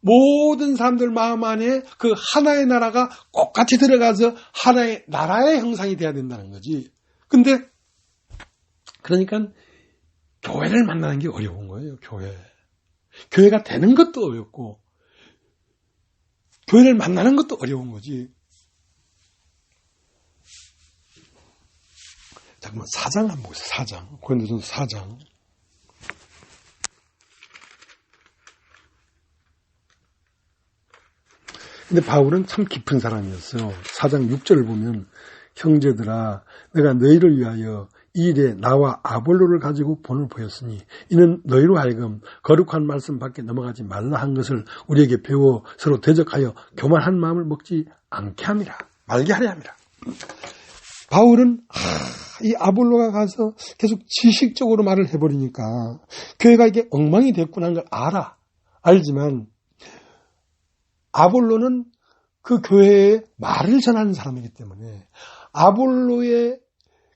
Speaker 4: 모든 사람들 마음 안에 그 하나의 나라가 똑같이 들어가서 하나의 나라의 형상이 돼야 된다는 거지. 근데 그러니까 교회를 만나는 게 어려운 거예요. 교회가 되는 것도 어렵고 교회를 만나는 것도 어려운 거지. 잠깐만 4장 한번 보세요. 4장 고린도전서 4장 근데 바울은 참 깊은 사람이었어요. 4장 6절을 보면 형제들아, 내가 너희를 위하여 이 일에 나와 아볼로를 가지고 본을 보였으니 이는 너희로 하여금 거룩한 말씀 밖에 넘어가지 말라 한 것을 우리에게 배워 서로 대적하여 교만한 마음을 먹지 않게 함이라. 말게 하려 함이라. 바울은 이 아볼로가 가서 계속 지식적으로 말을 해버리니까 교회가 이게 엉망이 됐구나 하는 걸 알지만 아볼로는 그 교회에 말을 전하는 사람이기 때문에 아볼로의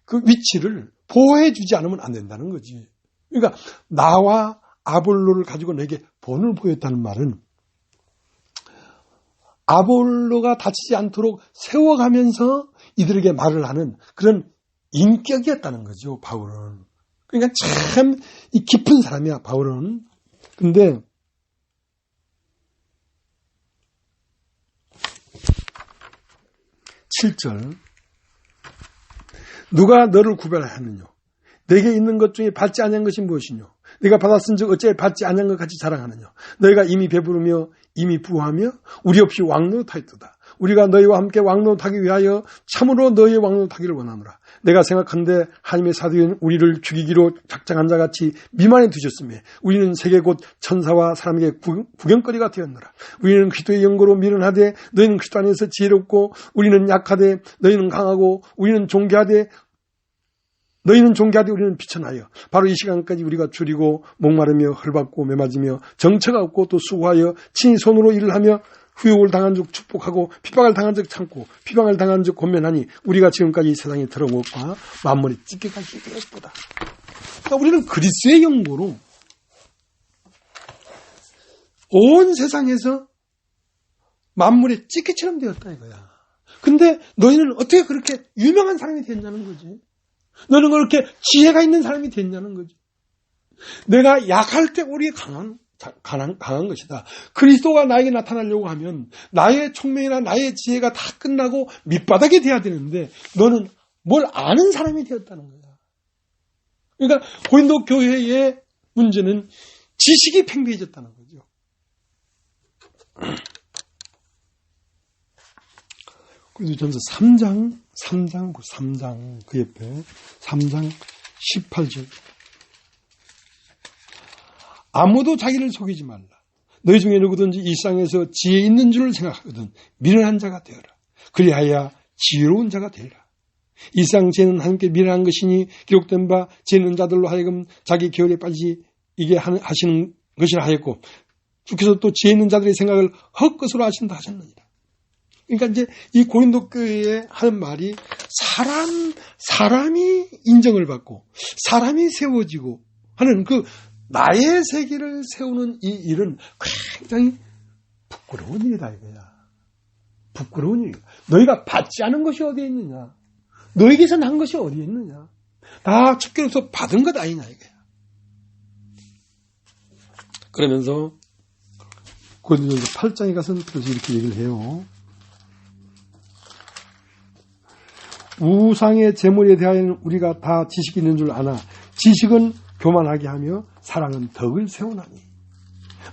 Speaker 4: 그 위치를 보호해주지 않으면 안 된다는 거지. 그러니까 나와 아볼로를 가지고 내게 본을 보였다는 말은 아볼로가 다치지 않도록 세워가면서 이들에게 말을 하는 그런 인격이었다는 거죠, 바울은. 그러니까 참 이 깊은 사람이야, 바울은. 근데 7절 누가 너를 구별하느냐? 내게 있는 것 중에 받지 아니한 것이 무엇이뇨? 네가 받았은즉 어째 받지 아니한 것 같이 자랑하느냐? 너희가 이미 배부르며 이미 부하며 우리 없이 왕노릇하였도다. 우리가 너희와 함께 왕노릇하기 위하여 참으로 너희의 왕노릇하기를 원하노라. 내가 생각한데 하나님의 사도인 우리를 죽이기로 작정한 자같이 미만에 두셨으며 우리는 세계 곧 천사와 사람에게 구경거리가 되었노라. 우리는 그리스도의 영광으로 미련하되 너희는 그리스도 안에서 지혜롭고 우리는 약하되 너희는 강하고 우리는 존귀하되 우리는 비천하여 바로 이 시간까지 우리가 줄이고 목마르며 헐받고 매맞으며 정처가 없고 또 수고하여 친히 손으로 일을 하며 후욕을 당한 적 축복하고 핍박을 당한 적 참고 비방을 당한 적 권면하니 우리가 지금까지 세상에 들어온 것과 만물에 찢겨가기 되었도다. 그러니까 우리는 그리스도의 영광으로 온 세상에서 만물의 찢기처럼 되었다 이거야. 근데 너희는 어떻게 그렇게 유명한 사람이 됐냐는 거지. 너는 그렇게 지혜가 있는 사람이 됐냐는 거지. 내가 약할 때 우리가 강한 것이다. 그리스도가 나에게 나타나려고 하면 나의 총명이나 나의 지혜가 다 끝나고 밑바닥이 돼야 되는데 너는 뭘 아는 사람이 되었다는 거야. 그러니까 고린도 교회의 문제는 지식이 팽배해졌다는 거죠. 고린도전서 3장 그 옆에 3장 18절 아무도 자기를 속이지 말라. 너희 중에 누구든지 이 세상에서 지혜 있는 줄을 생각하거든 미련한 자가 되어라. 그리하여 지혜로운 자가 되리라. 이 세상 지혜는 하나님께 미련한 것이니 기록된 바 지혜 있는 자들로 하여금 자기 계율에 빠지게 하시는 것이라 하였고 주께서 또 지혜 있는 자들의 생각을 헛것으로 하신다 하셨느니라. 그러니까 이제 이 고린도 교회에 하는 말이 사람이 인정을 받고 사람이 세워지고 하는 그 나의 세계를 세우는 이 일은 굉장히 부끄러운 일이다 이거야. 부끄러운 일이야. 너희가 받지 않은 것이 어디에 있느냐. 너에게서 난 것이 어디에 있느냐. 다 주께로서 받은 것 아니냐 이거야. 그러면서 고린도전서 8장에 가서는 그래서 이렇게 얘기를 해요. 우상의 제물에 대하여는 우리가 다 지식이 있는 줄 아나 지식은 교만하게 하며 사랑은 덕을 세우나니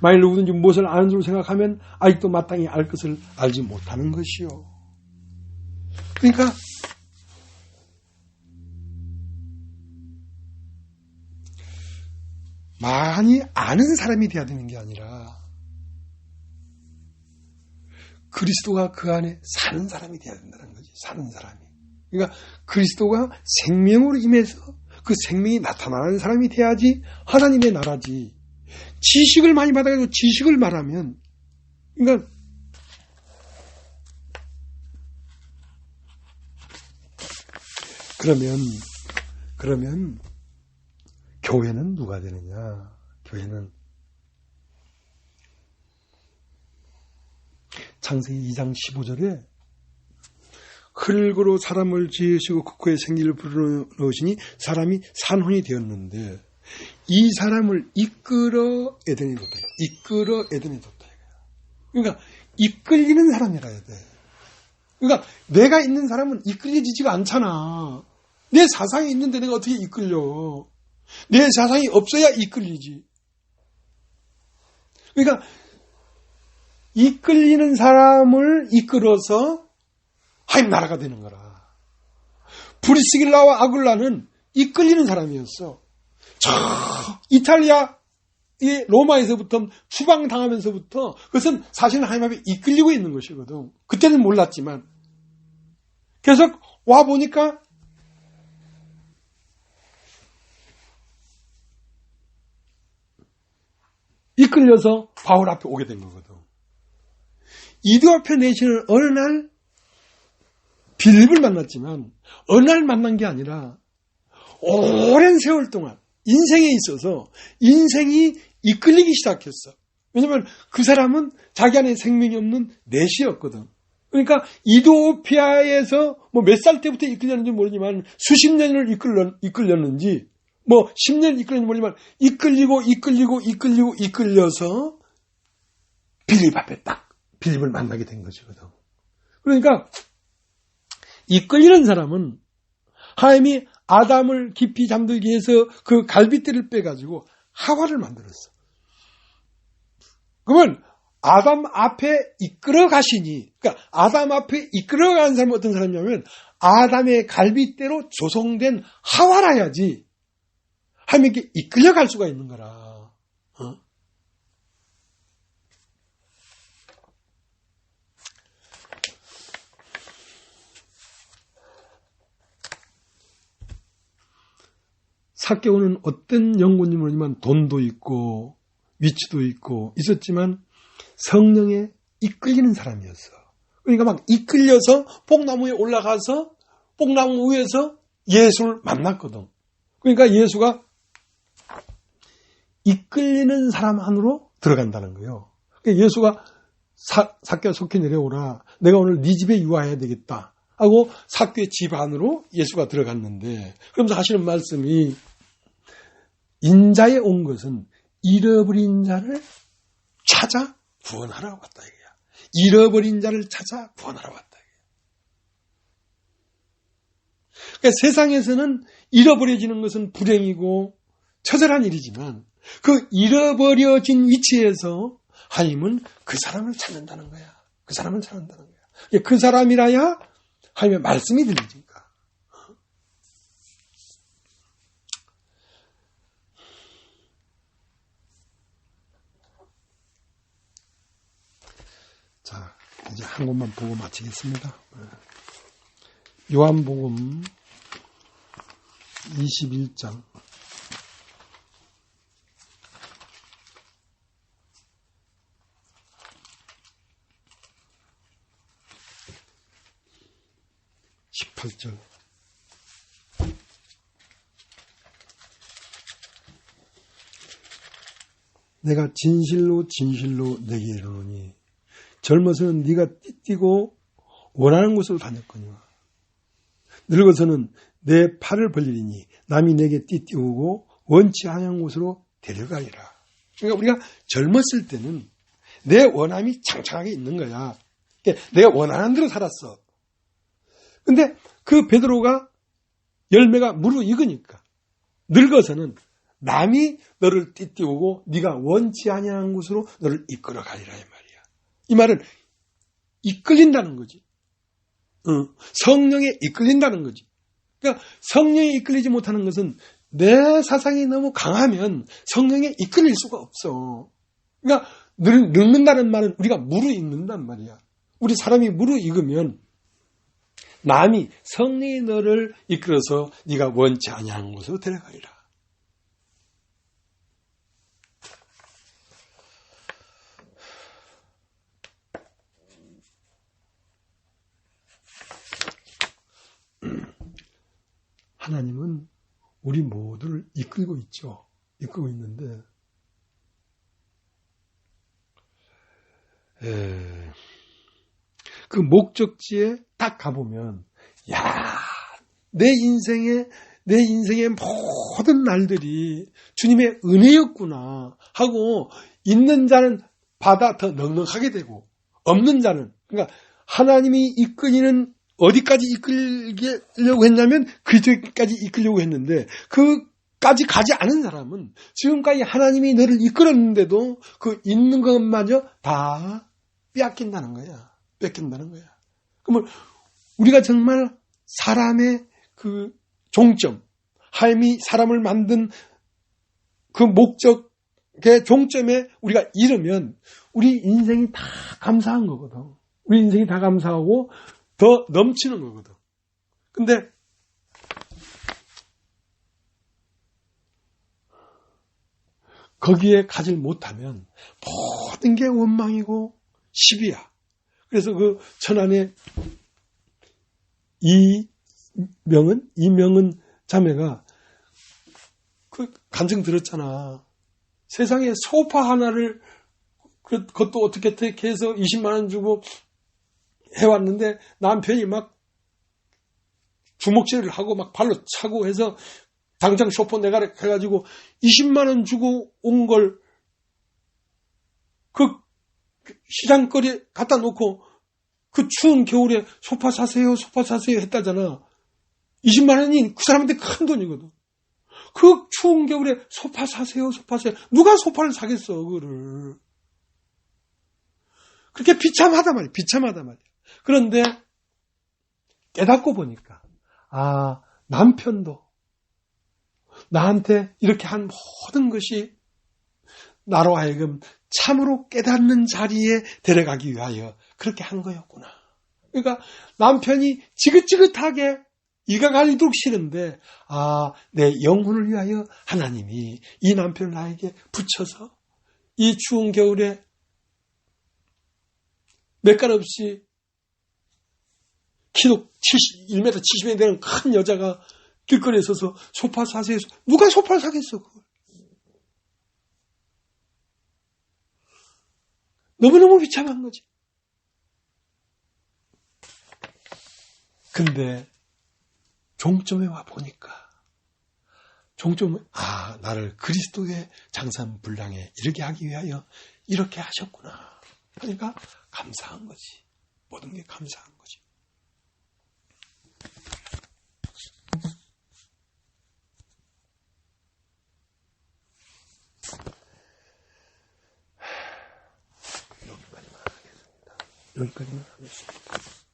Speaker 4: 만일 누구든지 무엇을 아는 줄 생각하면 아직도 마땅히 알 것을 알지 못하는 것이요. 그러니까 많이 아는 사람이 되어야 되는 게 아니라 그리스도가 그 안에 사는 사람이 되어야 된다는 거지. 사는 사람이. 그러니까 그리스도가 생명으로 임해서 그 생명이 나타나는 사람이 돼야지 하나님의 나라지. 지식을 많이 받아가지고 지식을 말하면 그러니까 그러면 교회는 누가 되느냐? 교회는 창세기 2장 15절에 흙으로 사람을 지으시고 그 코에 생기를 불어넣으시니 사람이 산혼이 되었는데 이 사람을 이끌어 에덴에 뒀다. 이끌어 에덴에 뒀다. 그러니까 이끌리는 사람이라야 돼. 그러니까 내가 있는 사람은 이끌려지지가 않잖아. 내 사상이 있는데 내가 어떻게 이끌려. 내 사상이 없어야 이끌리지. 그러니까 이끌리는 사람을 이끌어서 하나님 나라가 되는 거라. 프리스길라와 아굴라는 이끌리는 사람이었어. 저 이탈리아 로마에서부터 추방당하면서부터 그것은 사실은 하나님 앞에 이끌리고 있는 것이거든. 그때는 몰랐지만 계속 와 보니까 이끌려서 바울 앞에 오게 된 거거든. 이디오피아 내시는 어느 날 빌립을 만났지만 어느 날 만난 게 아니라 오랜 세월 동안 인생에 있어서 인생이 이끌리기 시작했어. 왜냐하면 그 사람은 자기 안에 생명이 없는 내시였거든. 그러니까 이디오피아에서 뭐 몇 살 때부터 이끌렸는지 모르지만 수십 년을 이끌렸는지 뭐 10년 이끌렸는지 모르지만 이끌려서 빌립 앞에 딱 빌립을 만나게 된 것이거든. 그러니까 이끌리는 사람은 하나님이 아담을 깊이 잠들기 위해서 그 갈빗대를 빼가지고 하와를 만들었어. 그러면 아담 앞에 이끌어 가시니, 그러니까 아담 앞에 이끌어 가는 사람은 어떤 사람이냐면 아담의 갈빗대로 조성된 하와라야지 하면 이렇게 이끌려 갈 수가 있는 거라. 삭개오는 어떤 연구인지 모르지만 돈도 있고 위치도 있고 있었지만 성령에 이끌리는 사람이었어. 그러니까 막 이끌려서 뽕나무 위에 올라가서 뽕나무 위에서 예수를 만났거든. 그러니까 예수가 이끌리는 사람 안으로 들어간다는 거예요. 그러니까 예수가 삭개오 속히 내려오라. 내가 오늘 네 집에 유하해야 되겠다 하고 삭개오의 집 안으로 예수가 들어갔는데, 그러면서 하시는 말씀이 인자에 온 것은 잃어버린 자를 찾아 구원하러 왔다 이거야. 잃어버린 자를 찾아 구원하러 왔다. 그러니까 세상에서는 잃어버려지는 것은 불행이고 처절한 일이지만 그 잃어버려진 위치에서 하나님은 그 사람을 찾는다는 거야. 그 사람을 찾는다는 거야. 그 사람이라야 하나님의 말씀이 들리니까. 자, 이제 한 곳만 보고 마치겠습니다. 요한복음 21장 18절. 내가 진실로 진실로 내게 이르노니 젊어서는 네가 띠띠고 원하는 곳으로 다녔거니와 늙어서는 내 팔을 벌리니 남이 내게 띠띠우고 원치 않은 곳으로 데려가리라. 그러니까 우리가 젊었을 때는 내 원함이 창창하게 있는 거야. 그러니까 내가 원하는 대로 살았어. 근데 그 베드로가 열매가 무르익으니까 늙어서는 남이 너를 띠띠우고 네가 원치 아니하는 곳으로 너를 이끌어 가리라 이 말이야. 이 말은 이끌린다는 거지. 성령에 이끌린다는 거지. 그러니까 성령에 이끌리지 못하는 것은 내 사상이 너무 강하면 성령에 이끌릴 수가 없어. 그러니까 늙는다는 말은 우리가 무르익는단 말이야. 우리 사람이 무르익으면 남이 성령이 너를 이끌어서 네가 원치 아니하는 곳으로 데려가리라. 하나님은 우리 모두를 이끌고 있죠. 이끌고 있는데 그 목적지에 딱 가보면 내 인생의 모든 날들이 주님의 은혜였구나 하고 있는 자는 받아 더 넉넉하게 되고 없는 자는 그러니까 하나님이 이끌리는 어디까지 이끌려고 했냐면 그저기까지 이끌려고 했는데 그까지 가지 않은 사람은 지금까지 하나님이 너를 이끌었는데도 그 있는 것마저 다 뺏긴다는 거야. 뺏긴다는 거야. 그러면 우리가 정말 사람의 그 종점, 하나님이 사람을 만든 그 목적의 종점에 우리가 이르면 우리 인생이 다 감사한 거거든. 우리 인생이 다 감사하고 더 넘치는 거거든. 근데 거기에 가지 못하면 모든 게 원망이고 시비야. 그래서 그 천안에 이명은 자매가 그 간증 들었잖아. 세상에 소파 하나를 그것도 어떻게 해서 20만 원 주고 해왔는데 남편이 막 주먹질을 하고 막 발로 차고 해서 당장 소파 내가 해가지고 20만 원 주고 온 걸 그 시장거리에 갖다 놓고 그 추운 겨울에 소파 사세요 했다잖아. 20만 원이 그 사람한테 큰 돈이거든. 그 추운 겨울에 소파 사세요. 누가 소파를 사겠어, 그거를. 그렇게 비참하단 말이에요. 비참하단 말이에요. 그런데 깨닫고 보니까 남편도 나한테 이렇게 한 모든 것이 나로 하여금 참으로 깨닫는 자리에 데려가기 위하여 그렇게 한 거였구나. 그러니까 남편이 지긋지긋하게 이가 갈리도록 싫은데 내 영혼을 위하여 하나님이 이 남편을 나에게 붙여서 이 추운 겨울에 맥갈 없이 키도 1m 70이 되는 큰 여자가 길거리에 서서 소파 사세요. 누가 소파를 사겠어, 그걸. 너무너무 비참한 거지. 근데 종점에 와 보니까 나를 그리스도의 장산불량에 이르게 하기 위하여 이렇게 하셨구나. 그러니까 감사한 거지. 모든 게 감사한 거지. 여기까지만 하겠습니다.